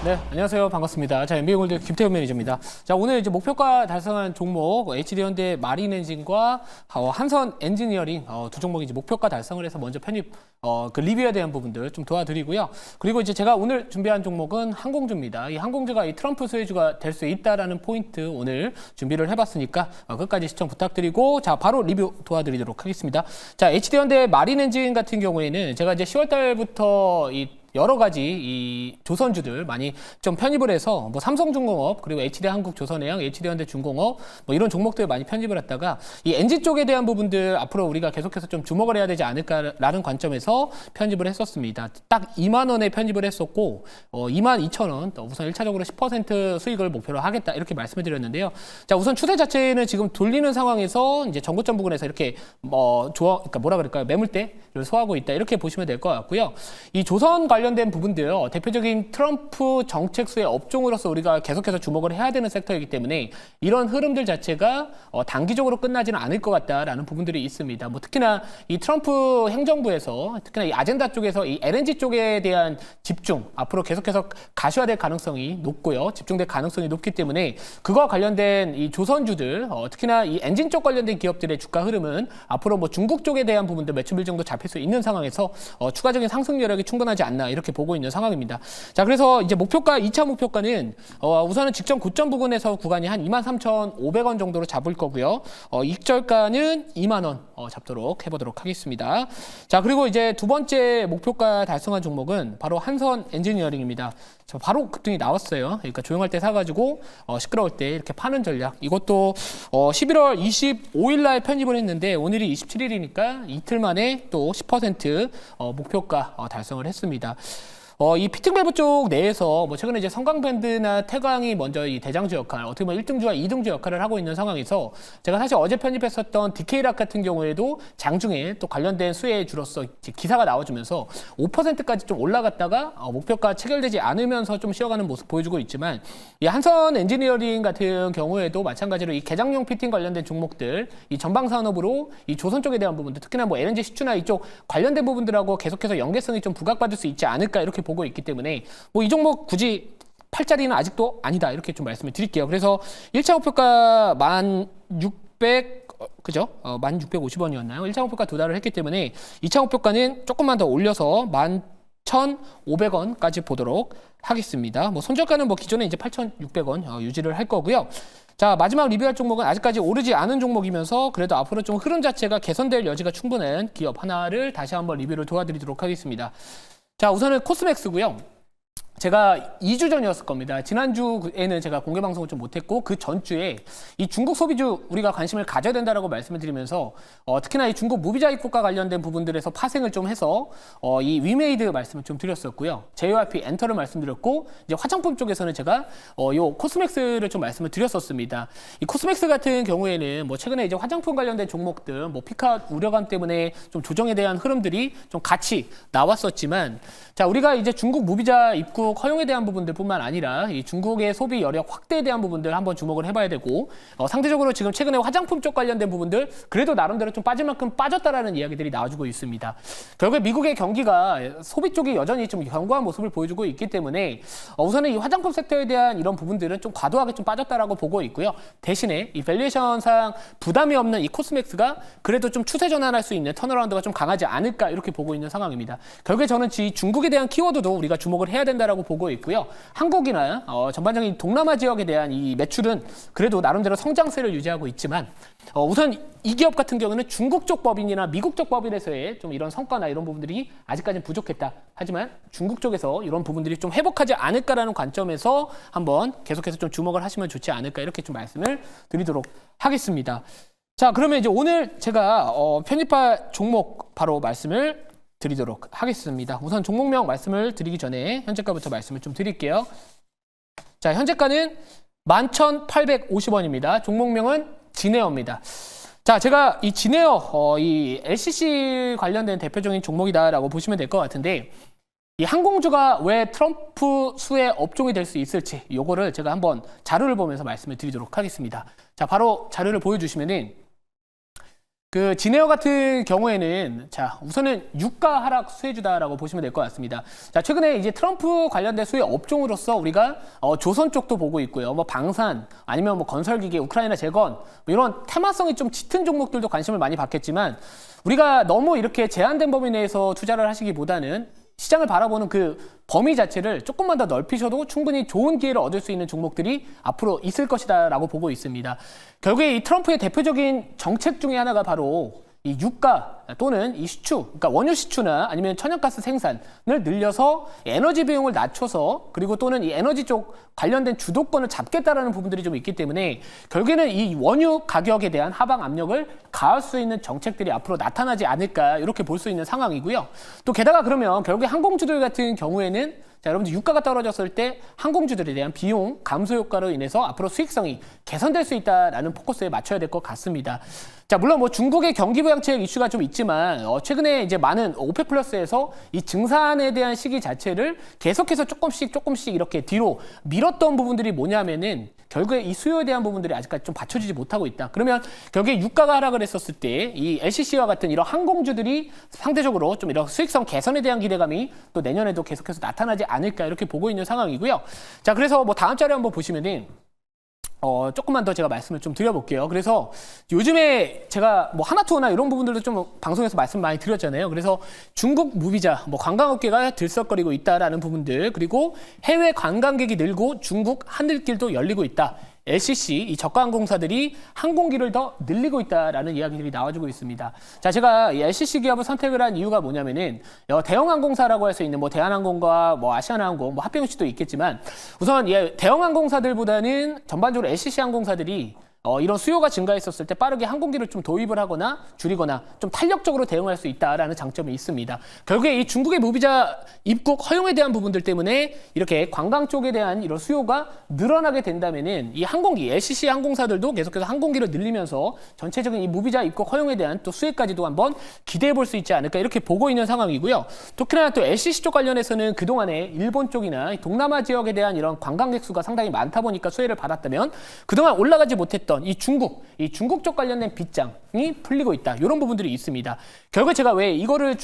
네, 안녕하세요. 반갑습니다. 자, MB골드 김태훈 매니저입니다. 자, 오늘 이제 목표가 달성한 종목 HD현대 마린엔진과 한선 엔지니어링 두 종목이 이제 목표가 달성을 해서 먼저 편입 그 리뷰에 대한 부분들 좀 도와드리고요. 그리고 이제 제가 오늘 준비한 종목은 항공주입니다. 이 항공주가 이 트럼프 수혜주가 될 수 있다라는 포인트 오늘 준비를 해봤으니까 끝까지 시청 부탁드리고 자, 바로 리뷰 도와드리도록 하겠습니다. 자, HD현대 마린엔진 같은 경우에는 제가 이제 10월 달부터 여러 가지 이 조선주들 많이 좀 편입을 해서 뭐 삼성중공업 그리고 HD한국조선해양, HD현대중공업 뭐 이런 종목들 많이 편입을 했다가 이 엔진 쪽에 대한 부분들 앞으로 우리가 계속해서 좀 주목을 해야 되지 않을까라는 관점에서 편입을 했었습니다. 딱 2만 원에 편입을 했었고 2만 2천 원 우선 1차적으로 10% 수익을 목표로 하겠다 이렇게 말씀을 드렸는데요. 자, 우선 추세 자체는 지금 돌리는 상황에서 이제 전고점 부근에서 이렇게 그러니까 뭐라 그럴까요? 매물대를 소화하고 있다 이렇게 보시면 될 것 같고요. 이 조선 관련된 부분들 대표적인 트럼프 정책수의 업종으로서 우리가 계속해서 주목을 해야 되는 섹터이기 때문에 이런 흐름들 자체가 단기적으로 끝나지는 않을 것 같다라는 부분들이 있습니다. 뭐 특히나 이 트럼프 행정부에서 특히나 이 아젠다 쪽에서 이 LNG 쪽에 대한 집중 앞으로 계속해서 가시화될 가능성이 높고요. 집중될 가능성이 높기 때문에 그와 관련된 이 조선주들 특히나 이 엔진 쪽 관련된 기업들의 주가 흐름은 앞으로 뭐 중국 쪽에 대한 부분들 매출일 정도 잡힐 수 있는 상황에서 추가적인 상승 여력이 충분하지 않나 이렇게 보고 있는 상황입니다. 자, 그래서 이제 목표가 2차 목표가는 우선은 직전 고점 부근에서 구간이 한 23,500원 정도로 잡을 거고요. 익절가는 2만 원 잡도록 해보도록 하겠습니다. 자, 그리고 이제 두 번째 목표가 달성한 종목은 바로 한선 엔지니어링입니다. 바로 급등이 나왔어요. 그러니까 조용할 때 사가지고 시끄러울 때 이렇게 파는 전략. 이것도 11월 25일 날 편입을 했는데 오늘이 27일이니까 이틀 만에 또 10% 목표가 달성을 했습니다. 이 피팅밸브 쪽 내에서 뭐 최근에 이제 성강밴드나 태광이 먼저 이 대장주 역할, 어떻게 보면 1등주와 2등주 역할을 하고 있는 상황에서 제가 사실 어제 편입했었던 DK락 같은 경우에도 장중에 또 관련된 수혜주로서 기사가 나와주면서 5%까지 좀 올라갔다가 목표가 체결되지 않으면서 좀 쉬어가는 모습 보여주고 있지만 이 한선 엔지니어링 같은 경우에도 마찬가지로 이 개장용 피팅 관련된 종목들, 이 전방 산업으로 이 조선 쪽에 대한 부분들, 특히나 뭐 LNG 시추나 이쪽 관련된 부분들하고 계속해서 연계성이 좀 부각받을 수 있지 않을까 이렇게 보고 있기 때문에 뭐 이 종목 굳이 8짜리는 아직도 아니다 이렇게 좀 말씀을 드릴게요. 그래서 1차 목표가 1,600 그죠? 1,650원이었나요? 1차 목표가 도달을 했기 때문에 2차 목표가는 조금만 더 올려서 11,500원까지 보도록 하겠습니다. 뭐 손절가는 뭐 기존에 이제 8,600원 유지를 할 거고요. 자, 마지막 리뷰할 종목은 아직까지 오르지 않은 종목이면서 그래도 앞으로 좀 흐름 자체가 개선될 여지가 충분한 기업 하나를 다시 한번 리뷰를 도와드리도록 하겠습니다. 자, 우선은 코스맥스고요. 제가 2주 전이었을 겁니다. 지난주에는 제가 공개 방송을 좀 못했고 그 전주에 이 중국 소비주 우리가 관심을 가져야 된다라고 말씀을 드리면서 특히나 이 중국 무비자 입국과 관련된 부분들에서 파생을 좀 해서 이 위메이드 말씀을 좀 드렸었고요. JYP 엔터를 말씀드렸고 이제 화장품 쪽에서는 제가 요 코스맥스를 좀 말씀을 드렸었습니다. 이 코스맥스 같은 경우에는 뭐 최근에 이제 화장품 관련된 종목들 뭐 피카 우려감 때문에 좀 조정에 대한 흐름들이 좀 같이 나왔었지만 자, 우리가 이제 중국 무비자 입국 허용에 대한 부분들뿐만 아니라 이 중국의 소비 여력 확대에 대한 부분들 한번 주목을 해봐야 되고 상대적으로 지금 최근에 화장품 쪽 관련된 부분들 그래도 나름대로 좀 빠질 만큼 빠졌다라는 이야기들이 나와주고 있습니다. 결국에 미국의 경기가 소비 쪽이 여전히 좀 견고한 모습을 보여주고 있기 때문에 우선은 이 화장품 섹터에 대한 이런 부분들은 좀 과도하게 좀 빠졌다라고 보고 있고요. 대신에 이 밸류에이션상 부담이 없는 이 코스맥스가 그래도 좀 추세 전환할 수 있는 턴어라운드가 좀 강하지 않을까 이렇게 보고 있는 상황입니다. 결국에 저는 이 중국에 대한 키워드도 우리가 주목을 해야 된다라고 보고 있고요. 한국이나 전반적인 동남아 지역에 대한 이 매출은 그래도 나름대로 성장세를 유지하고 있지만 우선 이 기업 같은 경우는 중국 쪽 법인이나 미국 쪽 법인에서의 좀 이런 성과나 이런 부분들이 아직까지는 부족했다. 하지만 중국 쪽에서 이런 부분들이 좀 회복하지 않을까라는 관점에서 한번 계속해서 좀 주목을 하시면 좋지 않을까 이렇게 좀 말씀을 드리도록 하겠습니다. 자, 그러면 이제 오늘 제가 편입할 종목 바로 말씀을 드리도록 하겠습니다. 우선 종목명 말씀을 드리기 전에 현재가부터 말씀을 좀 드릴게요. 자, 현재가는 11,850원입니다. 종목명은 진에어입니다. 자, 제가 이 진에어, 이 LCC 관련된 대표적인 종목이다라고 보시면 될 것 같은데 이 항공주가 왜 트럼프 수혜 업종이 될 수 있을지 요거를 제가 한번 자료를 보면서 말씀을 드리도록 하겠습니다. 자, 바로 자료를 보여주시면은 그 진에어 같은 경우에는 자 우선은 유가 하락 수혜주다라고 보시면 될 것 같습니다. 자 최근에 이제 트럼프 관련된 수혜 업종으로서 우리가 조선 쪽도 보고 있고요. 뭐 방산 아니면 뭐 건설기계, 우크라이나 재건 뭐 이런 테마성이 좀 짙은 종목들도 관심을 많이 받겠지만 우리가 너무 이렇게 제한된 범위 내에서 투자를 하시기보다는 시장을 바라보는 그 범위 자체를 조금만 더 넓히셔도 충분히 좋은 기회를 얻을 수 있는 종목들이 앞으로 있을 것이다라고 보고 있습니다. 결국에 이 트럼프의 대표적인 정책 중에 하나가 바로 이 유가 또는 이 시추, 그러니까 원유 시추나 아니면 천연가스 생산을 늘려서 에너지 비용을 낮춰서 그리고 또는 이 에너지 쪽 관련된 주도권을 잡겠다라는 부분들이 좀 있기 때문에 결국에는 이 원유 가격에 대한 하방 압력을 가할 수 있는 정책들이 앞으로 나타나지 않을까 이렇게 볼 수 있는 상황이고요. 또 게다가 그러면 결국에 항공주들 같은 경우에는 자, 여러분들 유가가 떨어졌을 때 항공주들에 대한 비용 감소 효과로 인해서 앞으로 수익성이 개선될 수 있다라는 포커스에 맞춰야 될 것 같습니다. 자, 물론 뭐 중국의 경기 부양책 이슈가 좀 있지만 최근에 이제 많은 오펙 플러스에서 이 증산에 대한 시기 자체를 계속해서 조금씩 이렇게 뒤로 밀었던 부분들이 뭐냐면은 결국에 이 수요에 대한 부분들이 아직까지 좀 받쳐주지 못하고 있다. 그러면 결국에 유가가 하락을 했었을 때 이 LCC와 같은 이런 항공주들이 상대적으로 좀 이런 수익성 개선에 대한 기대감이 또 내년에도 계속해서 나타나지 않을까 이렇게 보고 있는 상황이고요. 자, 그래서 뭐 다음 자료 한번 보시면은 조금만 더 제가 말씀을 좀 드려볼게요. 그래서 요즘에 제가 뭐 하나투어나 이런 부분들도 좀 방송에서 말씀 많이 드렸잖아요. 그래서 중국 무비자, 뭐 관광업계가 들썩거리고 있다라는 부분들, 그리고 해외 관광객이 늘고 중국 하늘길도 열리고 있다. LCC, 이 저가항공사들이 항공기를 더 늘리고 있다라는 이야기들이 나와주고 있습니다. 자, 제가 이 LCC 기업을 선택을 한 이유가 뭐냐면은 대형항공사라고 할 수 있는 뭐 대한항공과 뭐 아시아나항공, 뭐 합병시도 있겠지만 우선 대형항공사들보다는 전반적으로 LCC 항공사들이 이런 수요가 증가했었을 때 빠르게 항공기를 좀 도입을 하거나 줄이거나 좀 탄력적으로 대응할 수 있다라는 장점이 있습니다. 결국에 이 중국의 무비자 입국 허용에 대한 부분들 때문에 이렇게 관광 쪽에 대한 이런 수요가 늘어나게 된다면은 이 항공기, LCC 항공사들도 계속해서 항공기를 늘리면서 전체적인 이 무비자 입국 허용에 대한 또 수혜까지도 한번 기대해 볼 수 있지 않을까 이렇게 보고 있는 상황이고요. 특히나 또 LCC 쪽 관련해서는 그동안에 일본 쪽이나 동남아 지역에 대한 이런 관광객 수가 상당히 많다 보니까 수혜를 받았다면 그동안 올라가지 못했던 이 중국 쪽 관련된 빗장이 풀리고 있다. 이런 부분들이 있습니다. 결국 제가 왜 이거를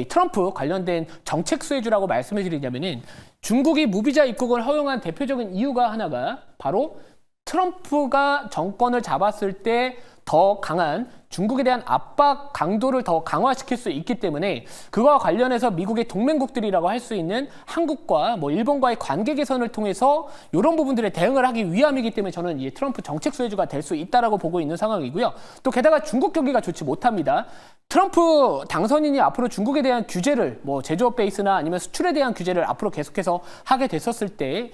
트럼프 관련된 정책 수혜주라고 말씀을 드리냐면은 중국이 무비자 입국을 허용한 대표적인 이유가 하나가 바로 트럼프가 정권을 잡았을 때 더 강한 중국에 대한 압박 강도를 더 강화시킬 수 있기 때문에 그와 관련해서 미국의 동맹국들이라고 할 수 있는 한국과 뭐 일본과의 관계 개선을 통해서 이런 부분들에 대응을 하기 위함이기 때문에 저는 이 트럼프 정책 수혜주가 될 수 있다라고 보고 있는 상황이고요. 또 게다가 중국 경기가 좋지 못합니다. 트럼프 당선인이 앞으로 중국에 대한 규제를 뭐 제조업 베이스나 아니면 수출에 대한 규제를 앞으로 계속해서 하게 됐었을 때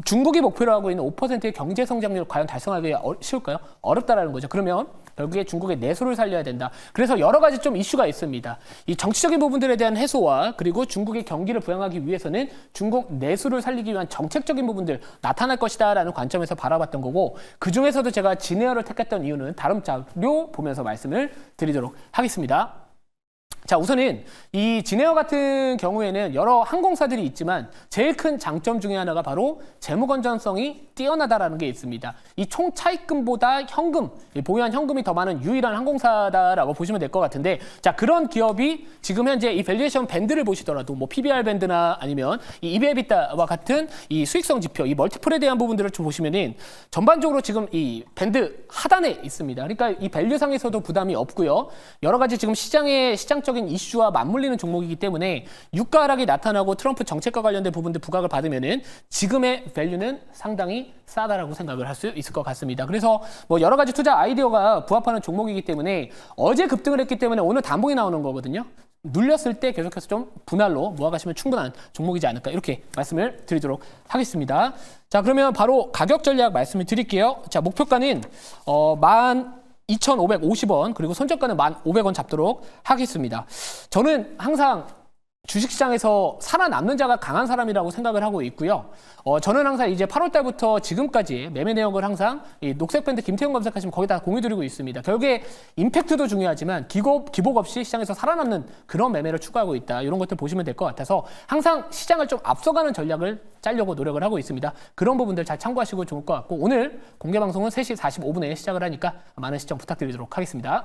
중국이 목표로 하고 있는 5%의 경제 성장률을 과연 달성하기 쉬울까요? 어렵다라는 거죠. 그러면 결국에 중국의 내수를 살려야 된다. 그래서 여러 가지 좀 이슈가 있습니다. 이 정치적인 부분들에 대한 해소와 그리고 중국의 경기를 부양하기 위해서는 중국 내수를 살리기 위한 정책적인 부분들 나타날 것이다라는 관점에서 바라봤던 거고 그중에서도 제가 진에어를 택했던 이유는 다른 자료 보면서 말씀을 드리도록 하겠습니다. 자, 우선은 이 진에어 같은 경우에는 여러 항공사들이 있지만 제일 큰 장점 중에 하나가 바로 재무 건전성이 뛰어나다라는 게 있습니다. 이 총 차입금보다 현금, 보유한 현금이 더 많은 유일한 항공사다라고 보시면 될 것 같은데 자, 그런 기업이 지금 현재 이 밸류에이션 밴드를 보시더라도 뭐 PBR 밴드나 아니면 이 EBITDA와 같은 이 수익성 지표, 이 멀티플에 대한 부분들을 좀 보시면은 전반적으로 지금 이 밴드 하단에 있습니다. 그러니까 이 밸류상에서도 부담이 없고요. 여러 가지 지금 시장적 이슈와 맞물리는 종목이기 때문에 유가 하락이 나타나고 트럼프 정책과 관련된 부분들 부각을 받으면은 지금의 밸류는 상당히 싸다라고 생각을 할 수 있을 것 같습니다. 그래서 뭐 여러 가지 투자 아이디어가 부합하는 종목이기 때문에 어제 급등을 했기 때문에 오늘 단봉이 나오는 거거든요. 눌렸을 때 계속해서 좀 분할로 모아가시면 충분한 종목이지 않을까 이렇게 말씀을 드리도록 하겠습니다. 자, 그러면 바로 가격 전략 말씀을 드릴게요. 자, 목표가는 12,550원 그리고 손절가는 1,500원 잡도록 하겠습니다. 저는 항상 주식시장에서 살아남는 자가 강한 사람이라고 생각을 하고 있고요. 저는 항상 이제 8월 달부터 지금까지 매매 내역을 항상 이 녹색 밴드 김태형 검색하시면 거기다 공유드리고 있습니다. 결국에 임팩트도 중요하지만 기복 없이 시장에서 살아남는 그런 매매를 추구하고 있다. 이런 것들 보시면 될 것 같아서 항상 시장을 좀 앞서가는 전략을 짜려고 노력을 하고 있습니다. 그런 부분들 잘 참고하시고 좋을 것 같고 오늘 공개 방송은 3시 45분에 시작을 하니까 많은 시청 부탁드리도록 하겠습니다.